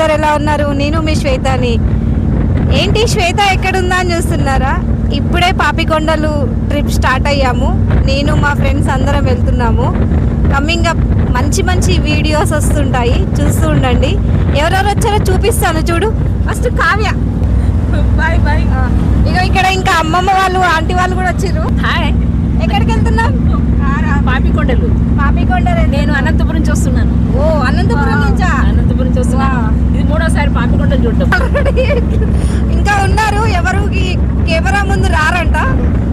అందరు ఎలా ఉన్నారు? నేను మీ శ్వేతని. ఏంటి శ్వేత ఎక్కడుందా అని చూస్తున్నారా? ఇప్పుడే పాపికొండలు ట్రిప్ స్టార్ట్ అయ్యాము. నేను మా ఫ్రెండ్స్ అందరం వెళ్తున్నాము. కమింగ్ అప్ మంచి మంచి వీడియోస్ వస్తుంటాయి, చూస్తూ ఉండండి. ఎవరెవరు వచ్చారో చూపిస్తాను చూడు. First Kavya, bye bye. ఇక ఇక్కడ ఇంకా అమ్మమ్మ వాళ్ళు ఆంటీ వాళ్ళు కూడా వచ్చారు. హాయ్. ఎక్కడికి వెళ్తున్నాం? పాపికొండలు. పాపికొండలు. నేను అనంతపురం నుంచి వస్తున్నాను. ఓ అనంతపురం నుంచా? అనంతపురం నుంచి వస్తున్నాను. ఇది మూడోసారి పాపికొండలు చూడటం. ఇంకా ఉన్నారు ఎవరు కెమెరా ముందు రారంట,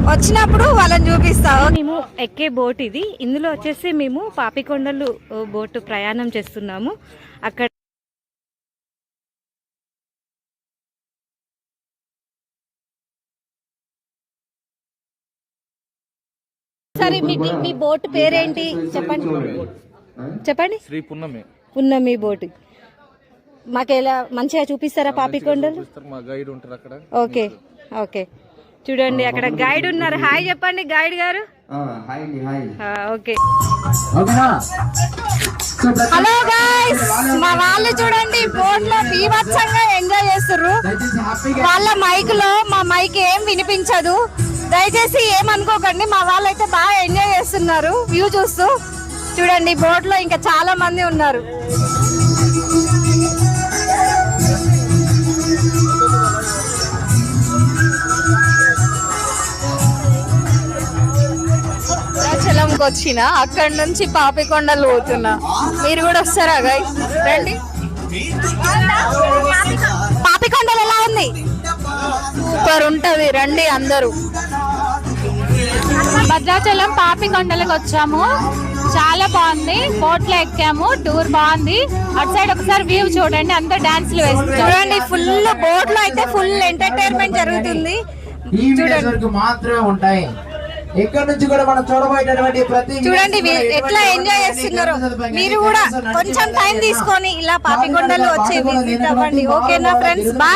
వచ్చినప్పుడు వాళ్ళని చూపిస్తావు. మేము ఎక్కే బోట్ ఇది. ఇందులో వచ్చేసి మేము పాపికొండలు బోటు ప్రయాణం చేస్తున్నాము. అక్కడ సరే మీ బోట్ పేరేంటి చెప్పండి చెప్పండి. శ్రీ పున్నమి. పున్నమి బోట్. మాకు ఎలా మంచిగా చూపిస్తారా పాపికొండలు? మా గైడ్ ఉంటారు అక్కడ. ఓకే ఓకే, చూడండి అక్కడ గైడ్ ఉన్నారు. హాయ్ చెప్పండి గైడ్ గారు. Okay, hello guys. మా వాళ్ళు చూడండి బోట్ లో బీభత్సంగా ఎంజాయ్ చేస్తుర్రు. వాళ్ళ మైక్ లో మా మైక్ ఏం వినిపించదు, దయచేసి ఏమనుకోకండి. మా వాళ్ళైతే బాగా ఎంజాయ్ చేస్తున్నారు వ్యూ చూస్తూ. చూడండి బోట్ లో ఇంకా చాలా మంది ఉన్నారు. చలంకి వచ్చిన అక్కడ నుంచి పాపికొండలు పోతున్నా. మీరు కూడా వస్తారా గైస్? రండి. పాపికొండలు ఎలా ఉంది? సూపర్ ఉంటది, రండి అందరూ. భద్రాచలం పాపికొండలకు వచ్చాము. చాలా బాగుంది. బోట్ లో ఎక్కాము. టూర్ బాగుంది. అటు సైడ్ ఒకసారి వ్యూ చూడండి. అంతా డాన్స్లు వేస్తారు. చూడండి ఫుల్ బోట్ లో అయితే ఫుల్ ఎంటర్టైన్మెంట్ జరుగుతుంది. చూడండి మాత్రమే ఉంటాయి. ఇక్కడ నుంచి కూడా మనం చూడబోయేటటువంటి ప్రతి చూడండి ఎట్లా ఎంజాయ్ చేస్తున్నారు. మీరు కూడా కొంచెం టైం తీసుకొని ఇలా పాపికొండలు వచ్చి విజిట్ అవ్వండి. ఓకేనా ఫ్రెండ్స్? బాయ్.